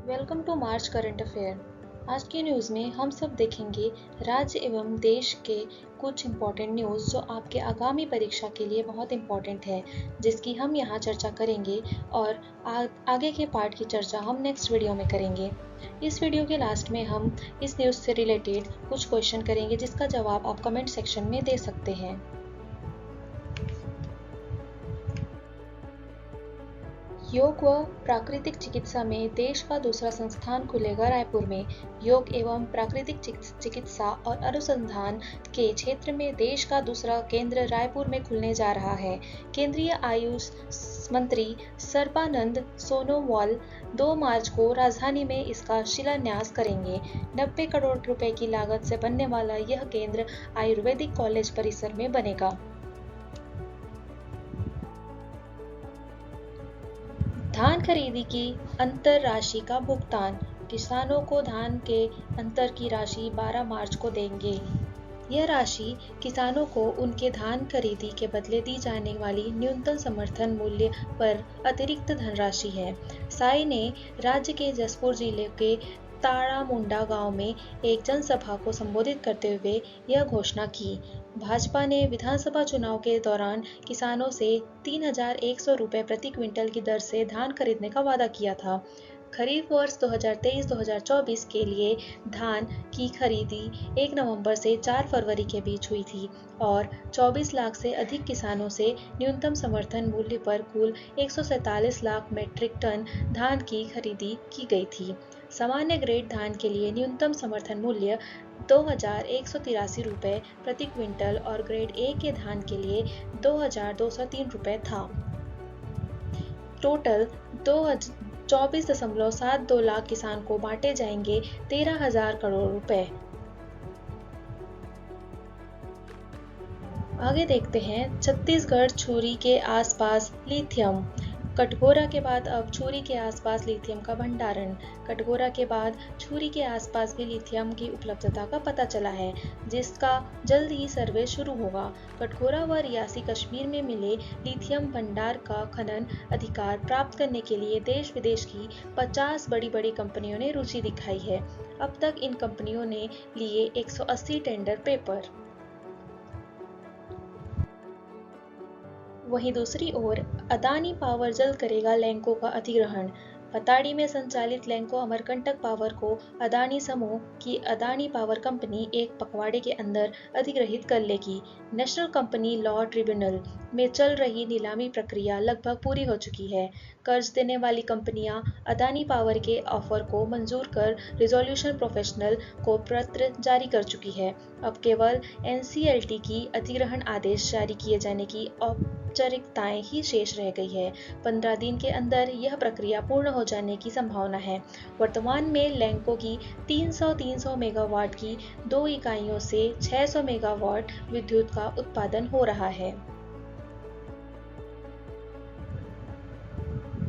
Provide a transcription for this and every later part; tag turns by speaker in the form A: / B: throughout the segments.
A: Welcome to March current affair. आज की news में हम सब देखेंगे राज्य एवं देश के कुछ इम्पोर्टेंट न्यूज़ जो आपके आगामी परीक्षा के लिए बहुत इम्पोर्टेंट है, जिसकी हम यहाँ चर्चा करेंगे और आगे के पार्ट की चर्चा हम नेक्स्ट वीडियो में करेंगे। इस वीडियो के लास्ट में हम इस न्यूज़ से रिलेटेड कुछ क्वेश्चन करेंगे जिसका जवाब आप कमेंट सेक्शन में दे सकते हैं। योग व प्राकृतिक चिकित्सा में देश का दूसरा संस्थान खुलेगा रायपुर में। योग एवं प्राकृतिक चिकित्सा और अनुसंधान के क्षेत्र में देश का दूसरा केंद्र रायपुर में खुलने जा रहा है। केंद्रीय आयुष मंत्री सर्बानंद सोनोवाल 2 मार्च को राजधानी में इसका शिलान्यास करेंगे। 90 करोड़ रुपए की लागत से बनने वाला यह केंद्र आयुर्वेदिक कॉलेज परिसर में बनेगा। धान खरीदी की अंतर राशि का भुगतान। किसानों को धान के अंतर की राशि 12 मार्च को देंगे। यह राशि किसानों को उनके धान खरीदी के बदले दी जाने वाली न्यूनतम समर्थन मूल्य पर अतिरिक्त धनराशि है। साई ने राज्य के जसपुर जिले के ताड़ामुंडा गांव में एक जनसभा को संबोधित करते हुए यह घोषणा की। भाजपा ने विधानसभा चुनाव के दौरान किसानों से 3,100 रुपए प्रति क्विंटल की दर से धान खरीदने का वादा किया था। खरीफ वर्ष 2023-2024 के लिए धान की खरीदी 1 नवंबर से 4 फरवरी के बीच हुई थी और 24 लाख से अधिक किसानों से न्यूनतम समर्थन मूल्य पर कुल 147 लाख मीट्रिक टन धान की खरीदी की गई थी। सामान्य ग्रेड धान के लिए न्यूनतम समर्थन मूल्य 2,183 रुपए प्रति क्विंटल और ग्रेड ए के धान के लिए 2,203 रुपए था। टोटल 24.72 लाख किसान को बांटे जाएंगे 13,000 करोड़ रुपए। आगे देखते हैं छत्तीसगढ़ छुरी के आसपास लिथियम। कटघोरा के बाद अब छुरी के आसपास लिथियम का भंडारण। कटघोरा के बाद छुरी के आसपास भी लिथियम की उपलब्धता का पता चला है, जिसका जल्द ही सर्वे शुरू होगा। कटघोरा व रियासी कश्मीर में मिले लिथियम भंडार का खनन अधिकार प्राप्त करने के लिए देश विदेश की 50 बड़ी कंपनियों ने रुचि दिखाई है। अब तक इन कंपनियों ने लिए 180 टेंडर पेपर। वहीं दूसरी ओर अदानी पावर जल्द करेगा लैंको का अधिग्रहण। पताड़ी में संचालित लैंको अमरकंटक पावर को अदानी समूह की अदानी पावर कंपनी एक पखवाड़े के अंदर अधिग्रहित कर लेगी। नेशनल कंपनी लॉ ट्रिब्यूनल में चल रही नीलामी प्रक्रिया लगभग पूरी हो चुकी है। कर्ज देने वाली कंपनियां अदानी पावर के ऑफर को मंजूर कर रिजोल्यूशन प्रोफेशनल को पत्र जारी कर चुकी है। अब केवल एनसीएलटी की अधिग्रहण आदेश जारी किए जाने की औपचारिकताएं ही शेष रह गई है। 15 दिन के अंदर यह प्रक्रिया पूर्ण हो जाने की संभावना है। वर्तमान में लैंको की 300 मेगावाट की 2 इकाइयों से 600 मेगावाट विद्युत का उत्पादन हो रहा है।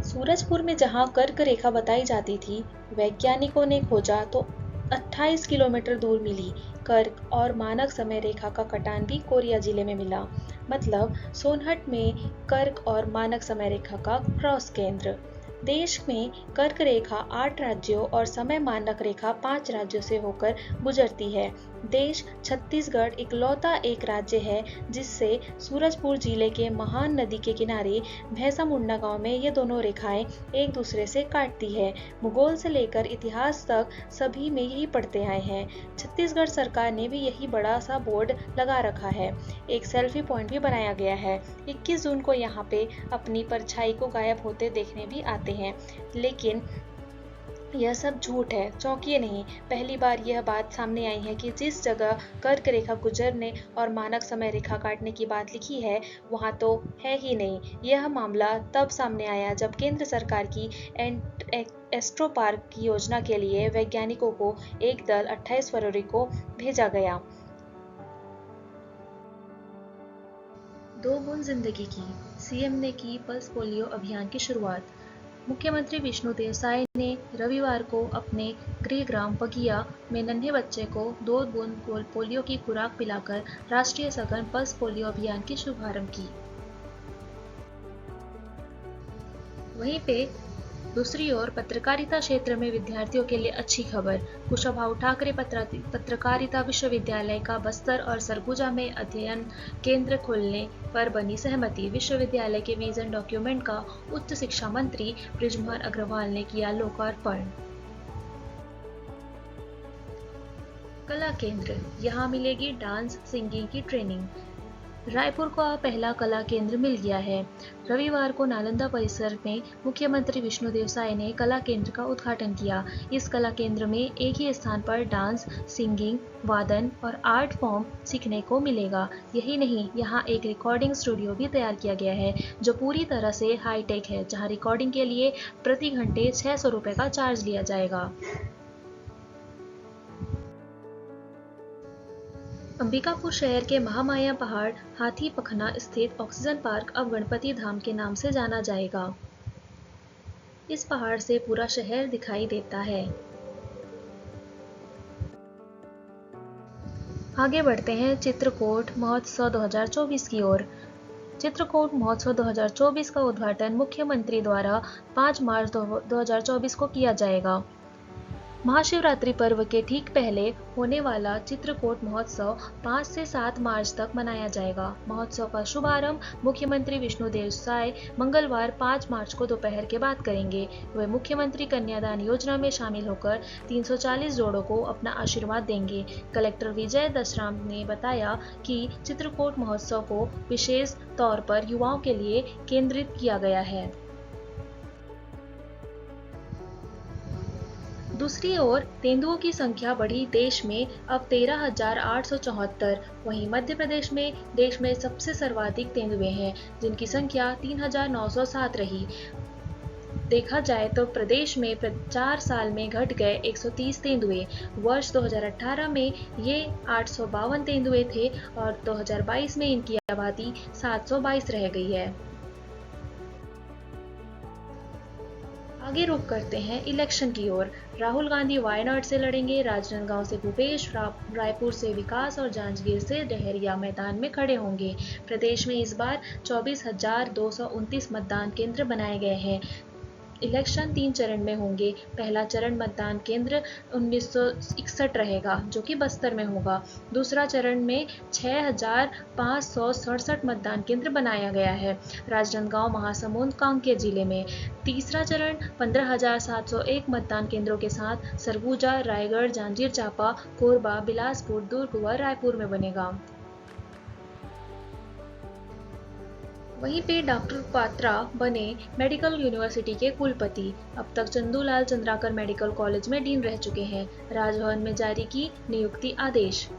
A: सूरजपुर में जहां कर्क रेखा बताई जाती थी, वैज्ञानिकों ने खोजा तो 28 किलोमीटर दूर मिली। कर्क और मानक समय रेखा का कटान भी कोरिया जिले में मिला। मतलब सोनहट में कर्क और मानक समय रेखा का क्रॉस केंद्र। देश में कर्क रेखा 8 राज्यों और समय मानक रेखा 5 राज्यों से होकर गुजरती है। देश छत्तीसगढ़ इकलौता एक राज्य है जिससे सूरजपुर जिले के महान नदी के किनारे भैंसा मुंडा गांव में ये दोनों रेखाएं एक दूसरे से काटती है। भूगोल से लेकर इतिहास तक सभी में यही पढ़ते आए हैं। छत्तीसगढ़ सरकार ने भी यही बड़ा सा बोर्ड लगा रखा है। एक सेल्फी पॉइंट भी बनाया गया है। 21 जून को यहाँ पे अपनी परछाई को गायब होते देखने भी आते हैं, लेकिन यह सब झूठ है। चौंकिए नहीं, पहली बार यह बात सामने आई है कि जिस जगह कर्क रेखा गुजरने और मानक समय रेखा काटने की बात लिखी है वहां तो है ही नहीं। यह मामला तब सामने आया जब केंद्र सरकार की एस्ट्रो पार्क की योजना के लिए वैज्ञानिकों को एक दल 28 फरवरी को भेजा गया। 2 बूंद जिंदगी की, सीएम ने की पल्स पोलियो अभियान की शुरुआत। मुख्यमंत्री विष्णुदेव साय ने रविवार को अपने गृह ग्राम बगिया में नन्हे बच्चे को 2 बूंद पोलियो की खुराक पिलाकर राष्ट्रीय सघन पल्स पोलियो अभियान की शुभारंभ की। वहीं पे दूसरी ओर पत्रकारिता क्षेत्र में विद्यार्थियों के लिए अच्छी खबर। कुशाभाऊ ठाकरे पत्रकारिता विश्वविद्यालय का बस्तर और सरगुजा में अध्ययन केंद्र खोलने पर बनी सहमति। विश्वविद्यालय के विजन डॉक्यूमेंट का उच्च शिक्षा मंत्री बृजमोहन अग्रवाल ने किया लोकार्पण। कला केंद्र, यहाँ मिलेगी डांस सिंगिंग की ट्रेनिंग। रायपुर को पहला कला केंद्र मिल गया है। रविवार को नालंदा परिसर में मुख्यमंत्री विष्णुदेव साय ने कला केंद्र का उद्घाटन किया। इस कला केंद्र में एक ही स्थान पर डांस, सिंगिंग, वादन और आर्ट फॉर्म सीखने को मिलेगा। यही नहीं, यहाँ एक रिकॉर्डिंग स्टूडियो भी तैयार किया गया है जो पूरी तरह से हाईटेक है, जहाँ रिकॉर्डिंग के लिए प्रति घंटे 600 रुपये का चार्ज लिया जाएगा। अंबिकापुर शहर के महामाया पहाड़ हाथी पखना स्थित ऑक्सीजन पार्क अब गणपति धाम के नाम से जाना जाएगा। इस पहाड़ से पूरा शहर दिखाई देता है। आगे बढ़ते हैं चित्रकूट महोत्सव 2024 की ओर। चित्रकूट महोत्सव 2024 का उद्घाटन मुख्यमंत्री द्वारा 5 मार्च 2024 को किया जाएगा। महाशिवरात्रि पर्व के ठीक पहले होने वाला चित्रकूट महोत्सव 5 से 7 मार्च तक मनाया जाएगा। महोत्सव का शुभारंभ मुख्यमंत्री विष्णुदेव साय मंगलवार 5 मार्च को दोपहर के बाद करेंगे। वे मुख्यमंत्री कन्यादान योजना में शामिल होकर 340 जोड़ों को अपना आशीर्वाद देंगे। कलेक्टर विजय दशराम ने बताया कि चित्रकूट महोत्सव को विशेष तौर पर युवाओं के लिए केंद्रित किया गया है। दूसरी ओर तेंदुओं की संख्या बढ़ी, देश में अब 13,874। वहीं मध्य प्रदेश में देश में सबसे सर्वाधिक तेंदुए हैं, जिनकी संख्या 3,907 रही। देखा जाए तो प्रदेश में 4 साल में घट गए 130 तेंदुए। वर्ष 2018 में ये 852 तेंदुए थे और 2022 में इनकी आबादी 722 रह गई है। आगे रुख करते हैं इलेक्शन की ओर। राहुल गांधी वायनाड से लड़ेंगे, राजनांदगांव से भूपेश, रायपुर से विकास और जांजगीर से डहरिया मैदान में खड़े होंगे। प्रदेश में इस बार 24,229 मतदान केंद्र बनाए गए हैं। इलेक्शन 3 चरण में होंगे। पहला चरण मतदान केंद्र 1961 रहेगा, जो कि बस्तर में होगा। दूसरा चरण में 6,567 मतदान केंद्र बनाया गया है, राजनांदगांव, महासमुंद, कांकेर जिले में। तीसरा चरण 15,701 मतदान केंद्रों के साथ सरगुजा, रायगढ़, जांजगीर चांपा, कोरबा, बिलासपुर, दुर्ग व रायपुर में बनेगा। वहीं पे डॉक्टर पात्रा बने मेडिकल यूनिवर्सिटी के कुलपति। अब तक चंदूलाल चंद्राकर मेडिकल कॉलेज में डीन रह चुके हैं। राजभवन में जारी की नियुक्ति आदेश।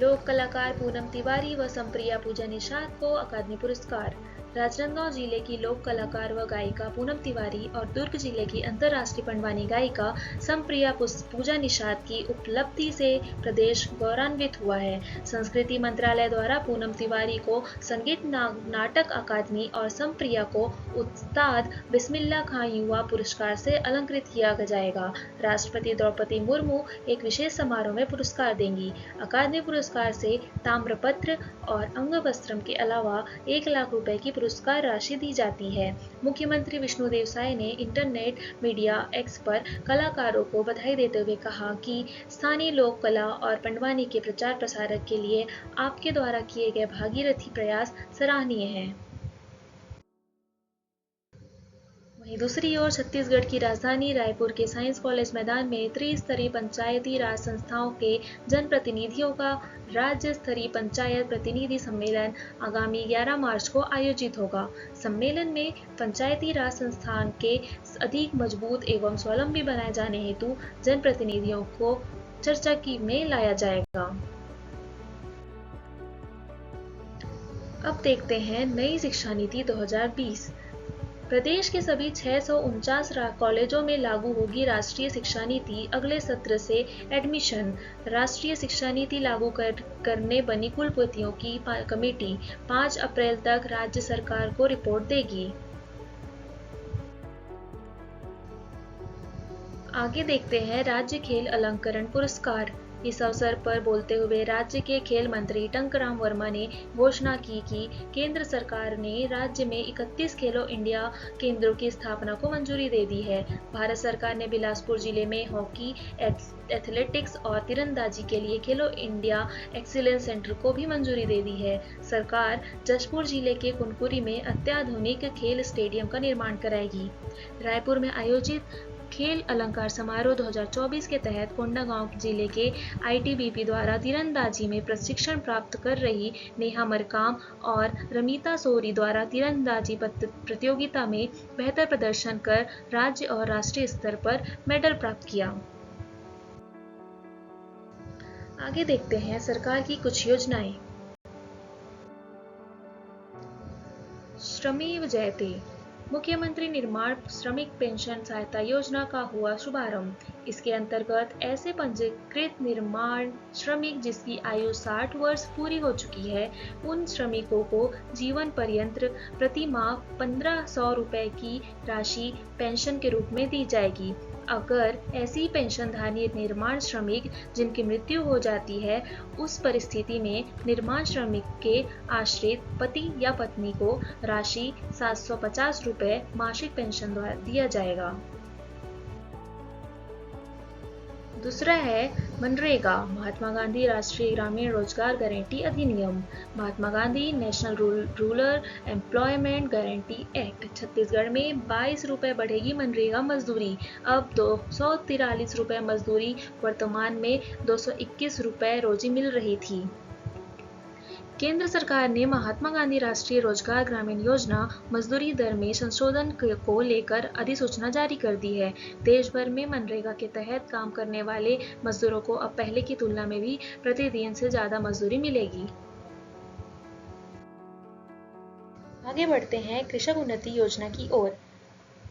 A: लोक कलाकार पूनम तिवारी व संप्रिया पूजा निषाद को अकादमी पुरस्कार। राजनांदगांव जिले की लोक कलाकार व गायिका पूनम तिवारी और दुर्ग जिले की अंतर्राष्ट्रीय पंडवानी गायिका संप्रिया पूजा निषाद की उपलब्धि से प्रदेश गौरवान्वित हुआ है। संस्कृति मंत्रालय द्वारा पूनम तिवारी को संगीत नाटक अकादमी और संप्रिया को उस्ताद बिस्मिल्लाह खां युवा पुरस्कार से अलंकृत किया जाएगा। राष्ट्रपति द्रौपदी मुर्मू एक विशेष समारोह में पुरस्कार देंगी। अकादमी पुरस्कार से ताम्रपत्र और अंगवस्त्रम के अलावा 1 लाख रुपए की पुरस्कार राशि दी जाती है। मुख्यमंत्री विष्णुदेव साय ने इंटरनेट मीडिया एक्स पर कलाकारों को बधाई देते हुए कहा कि स्थानीय लोक कला और पंडवानी के प्रचार प्रसार के लिए आपके द्वारा किए गए भागीरथी प्रयास सराहनीय हैं। वहीं दूसरी ओर छत्तीसगढ़ की राजधानी रायपुर के साइंस कॉलेज मैदान में त्रिस्तरीय पंचायती राज संस्थाओं के जनप्रतिनिधियों का राज्य स्तरीय पंचायत प्रतिनिधि सम्मेलन आगामी 11 मार्च को आयोजित होगा। सम्मेलन में पंचायती राज संस्थान के अधिक मजबूत एवं स्वावलंबी बनाए जाने हेतु जनप्रतिनिधियों को चर्चा में लाया जाएगा। अब देखते हैं नई शिक्षा नीति 2020। प्रदेश के सभी 649 कॉलेजों में लागू होगी राष्ट्रीय शिक्षा नीति। अगले सत्र से एडमिशन। राष्ट्रीय शिक्षा नीति लागू करने बनी कुलपतियों की कमेटी 5 अप्रैल तक राज्य सरकार को रिपोर्ट देगी। आगे देखते हैं राज्य खेल अलंकरण पुरस्कार। इस अवसर पर बोलते हुए राज्य के खेल मंत्री टंकराम वर्मा ने घोषणा की कि केंद्र सरकार ने राज्य में 31 खेलो इंडिया केंद्रों की स्थापना को मंजूरी दे दी है। भारत सरकार ने बिलासपुर जिले में हॉकी, एथलेटिक्स और तीरंदाजी के लिए खेलो इंडिया एक्सीलेंस सेंटर को भी मंजूरी दे दी है। सरकार जशपुर जिले के कुनकुरी में अत्याधुनिक खेल स्टेडियम का निर्माण कराएगी। रायपुर में आयोजित खेल अलंकार समारोह 2024 के तहत कोंडागांव जिले के आईटीबीपी द्वारा तीरंदाजी में प्रशिक्षण प्राप्त कर रही नेहा मरकाम और रमीता सोरी द्वारा तीरंदाजी प्रतियोगिता में बेहतर प्रदर्शन कर राज्य और राष्ट्रीय स्तर पर मेडल प्राप्त किया। आगे देखते हैं सरकार की कुछ योजनाएं। श्रमेव जयते मुख्यमंत्री निर्माण श्रमिक पेंशन सहायता योजना का हुआ शुभारंभ। इसके अंतर्गत ऐसे पंजीकृत निर्माण श्रमिक जिसकी आयु 60 वर्ष पूरी हो चुकी है, उन श्रमिकों को जीवन पर्यंत प्रति माह 1500 रुपए की राशि पेंशन के रूप में दी जाएगी। अगर ऐसी पेंशनधारी निर्माण श्रमिक जिनकी मृत्यु हो जाती है, उस परिस्थिति में निर्माण श्रमिक के आश्रित पति या पत्नी को राशि 750 रुपए मासिक पेंशन द्वारा दिया जाएगा। दूसरा है मनरेगा, महात्मा गांधी राष्ट्रीय ग्रामीण रोजगार गारंटी अधिनियम। Mahatma Gandhi national rural employment guarantee act. Chhattisgarh में 22 रुपए बढ़ेगी मनरेगा मजदूरी। अब 243 रुपए मजदूरी, वर्तमान में 221 रुपए रोजी मिल रही थी। केंद्र सरकार ने महात्मा गांधी राष्ट्रीय रोजगार ग्रामीण योजना मजदूरी दर में संशोधन को लेकर अधिसूचना जारी कर दी है। देश भर में मनरेगा के तहत काम करने वाले मजदूरों को अब पहले की तुलना में भी प्रतिदिन से ज्यादा मजदूरी मिलेगी। आगे बढ़ते हैं कृषक उन्नति योजना की ओर।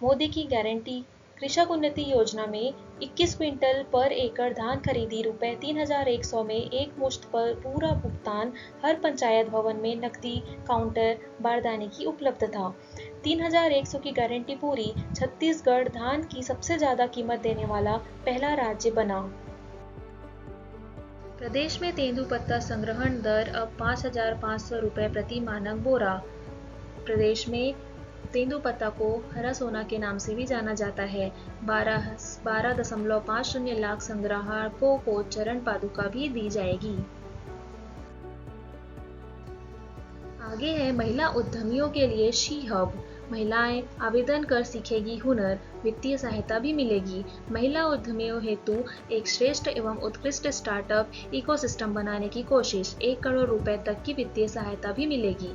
A: मोदी की गारंटी कृषक उन्नति योजना में 21 क्विंटल पर एकड़ धान खरीदी रुपए 3100 में एक मुश्त पर पूरा भुगतान, हर पंचायत भवन में नकदी काउंटर बारदाने की उपलब्धता। 3100 की गारंटी पूरी। छत्तीसगढ़ धान की सबसे ज्यादा कीमत देने वाला पहला राज्य बना। प्रदेश में तेंदुपत्ता संग्रहण दर अब 5500 रुपए प्रति मानक बोरा। प्रदेश में तेंदुपत्ता को हरा सोना के नाम से भी जाना जाता है। 12.50 लाख संग्राहकों को चरण पादुका भी दी जाएगी। आगे है महिला उद्यमियों के लिए शी हब। महिलाएं आवेदन कर सीखेगी हुनर, वित्तीय सहायता भी मिलेगी। महिला उद्यमियों हेतु एक श्रेष्ठ एवं उत्कृष्ट स्टार्टअप इकोसिस्टम बनाने की कोशिश। 1 करोड़ रुपए तक की वित्तीय सहायता भी मिलेगी।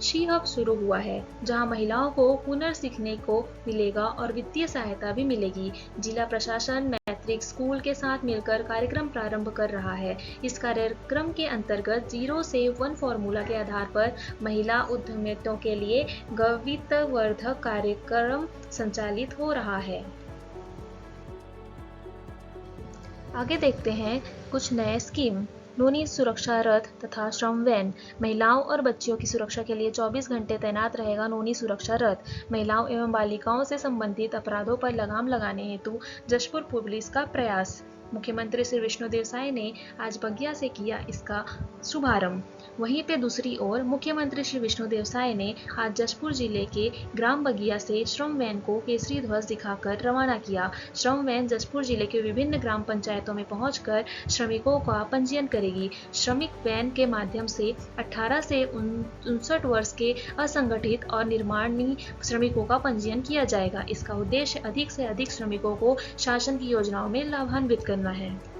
A: शी हब शुरू हुआ है, जहां महिलाओं को हुनर सीखने को मिलेगा और वित्तीय सहायता भी मिलेगी। जिला प्रशासन मैट्रिक स्कूल के साथ मिलकर कार्यक्रम प्रारंभ कर रहा है। इस कार्यक्रम के अंतर्गत 0 से 1 फॉर्मूला के आधार पर महिला उद्यमियों के लिए गवित्वर्धक कार्यक्रम संचालित हो रहा है। आगे देखते हैं कुछ नए स्कीम। नोनी सुरक्षा रथ तथा श्रम वैन। महिलाओं और बच्चियों की सुरक्षा के लिए 24 घंटे तैनात रहेगा नोनी सुरक्षा रथ। महिलाओं एवं बालिकाओं से संबंधित अपराधों पर लगाम लगाने हेतु जशपुर पुलिस का प्रयास। मुख्यमंत्री श्री विष्णुदेव साय ने आज बगिया से किया इसका शुभारंभ। वहीं पे दूसरी ओर मुख्यमंत्री श्री विष्णुदेव साय ने आज जशपुर जिले के ग्राम बगिया से श्रम वैन को केसरी ध्वज दिखाकर रवाना किया। श्रम वैन जशपुर जिले के विभिन्न ग्राम पंचायतों में पहुंचकर श्रमिकों का पंजीयन करेगी। श्रमिक वैन के माध्यम से 18 से 59 वर्ष के असंगठित और निर्माणी श्रमिकों का पंजीयन किया जाएगा। इसका उद्देश्य अधिक से अधिक श्रमिकों को शासन की योजनाओं में लाभान्वित करना है।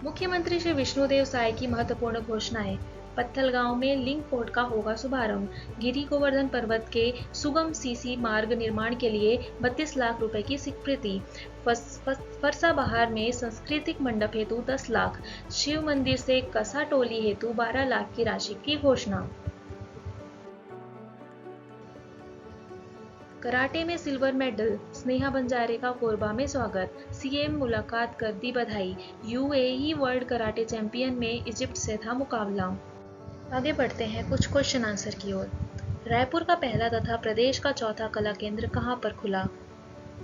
A: मुख्यमंत्री श्री विष्णुदेव साय की महत्वपूर्ण घोषणाएं। पत्थलगांव में लिंक पोर्ट का होगा शुभारंभ। गिरी गोवर्धन पर्वत के सुगम सीसी मार्ग निर्माण के लिए 32 लाख रुपए की स्वीकृति। फरसाबहार में सांस्कृतिक मंडप हेतु 10 लाख। शिव मंदिर से कसा टोली हेतु 12 लाख की राशि की घोषणा। कराटे में सिल्वर मेडल। स्नेहा बंजारे का कोरबा में स्वागत। सीएम मुलाकात कर दी बधाई। यूएई वर्ल्ड कराटे चैंपियन में इजिप्ट से था मुकाबला। आगे बढ़ते हैं कुछ क्वेश्चन आंसर की ओर। रायपुर का पहला तथा प्रदेश का चौथा कला केंद्र कहां पर खुला?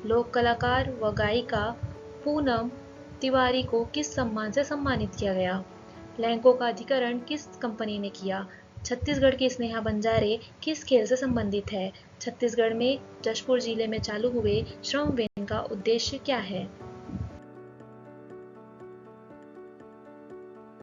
A: लोक कलाकार व गायिका पूनम तिवारी को किस सम्मान से सम्मानित किया गया? लहंगों का अधिकरण किस कंपनी ने किया? छत्तीसगढ़ की स्नेहा बंजारे किस खेल से संबंधित है? छत्तीसगढ़ में जशपुर जिले में चालू हुए श्रमविन का उद्देश्य क्या है?